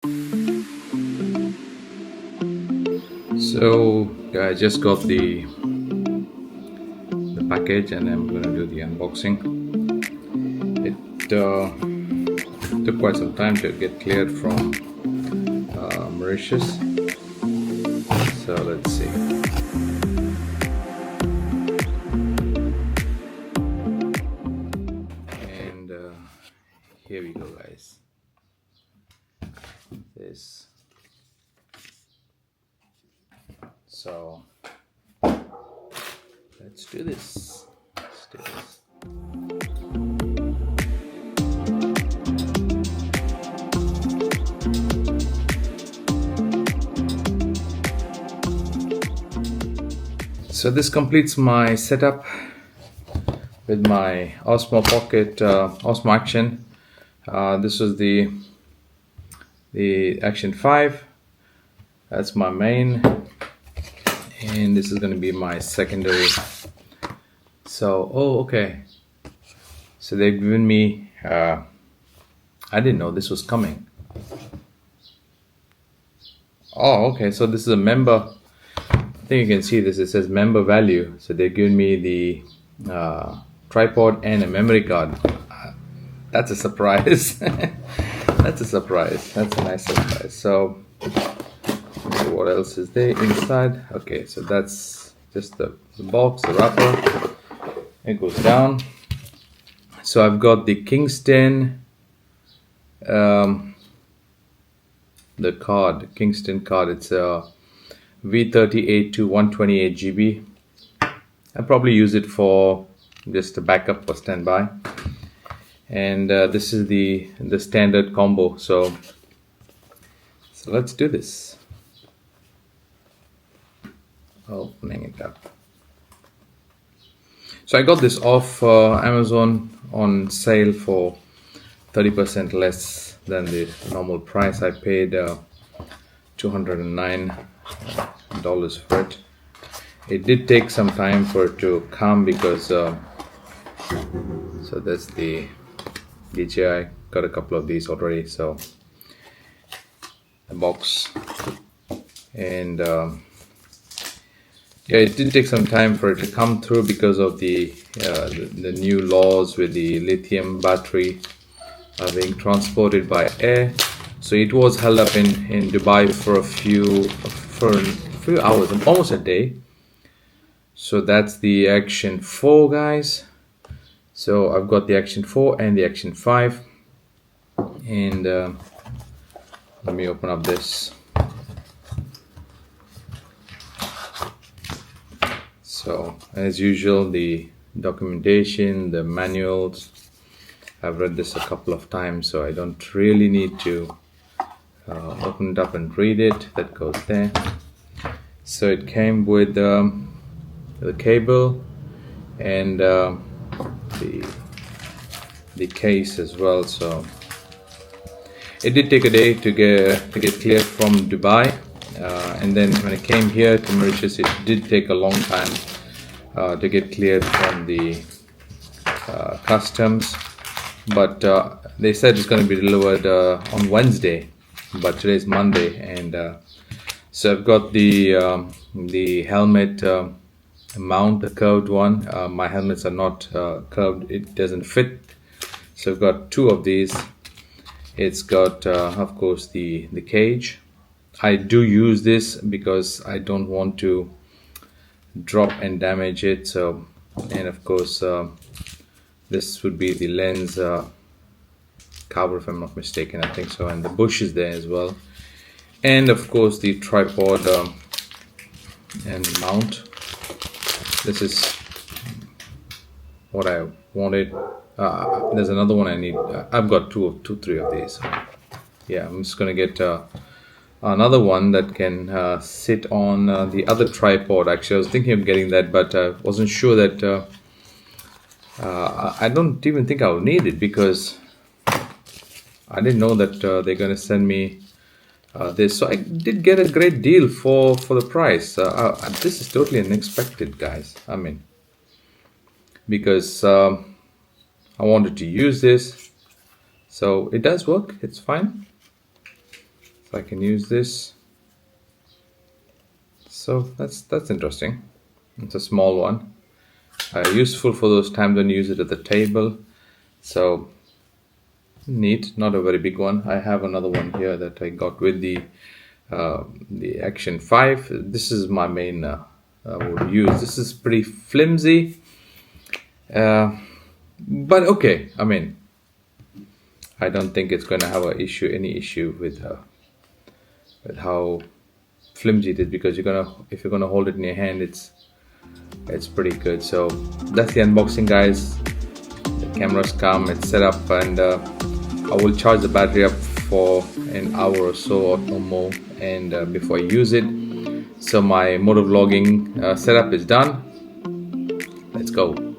So I just got the package and I'm going to do the unboxing. It took quite some time to get cleared from Mauritius. So let's see. And here we go, guys. This. So let's do this. Let's do this. So this completes my setup with my Osmo Pocket Osmo Action. This was the Action 5. That's my main, and this is going to be my secondary. So okay. So they've given me. I didn't know this was coming. Oh, okay. So this is a member. I think you can see this. It says member value. So they've given me the tripod and a memory card. That's a surprise. That's a surprise. That's a nice surprise. So let's see what else is there inside. Okay, so that's just the box, the wrapper. It goes down. So I've got the Kingston, the card, Kingston card. It's a V38 to 128 GB. I probably use it for just a backup or standby. And this is the standard combo. So let's do this. Opening it up. So I got this off Amazon on sale for 30% less than the normal price. I paid $209 for it. It did take some time for it to come because so that's the DJI. Got a couple of these already. So the box, and yeah, it did take some time for it to come through because of the new laws with the lithium battery being transported by air. So it was held up in Dubai for a few hours, almost a day. So that's the Action 4, guys. So I've got the Action 4 and the Action 5, and let me open up this. So as usual, the documentation, the manuals, I've read this a couple of times, so I don't really need to open it up and read it. That goes there. So it came with the cable and the case as well. So it did take a day to get cleared from Dubai, and then when it came here to Mauritius, it did take a long time to get cleared from the customs. But they said it's going to be delivered on Wednesday, but today's Monday, and so I've got the helmet mount, the curved one. My helmets are not curved; it doesn't fit. So I've got two of these. It's got, of course, the cage. I do use this because I don't want to drop and damage it. So, and of course, this would be the lens cover, if I'm not mistaken. I think so, and the bush is there as well. And of course, the tripod and mount. This is what I wanted. There's another one I need. I've got three of these. Yeah, I'm just gonna get another one that can sit on the other tripod. Actually, I was thinking of getting that, but I wasn't sure that. I don't even think I'll need it because I didn't know that they're gonna send me this. So I did get a great deal for the price. This is totally unexpected, guys. I mean, because I wanted to use this, so it does work. It's fine. if I can use this. So that's interesting. It's a small one, useful for those times when you use it at the table. So neat, not a very big one. I have another one here that I got with the Action 5. This is my main would use. This is pretty flimsy, but okay. I mean, I don't think it's going to have any issue with how flimsy it is, because if you're gonna hold it in your hand, it's pretty good. So that's the unboxing, guys. The cameras come, it's set up, and I will charge the battery up for an hour or so or more, and before I use it. So my motovlogging setup is done. Let's go.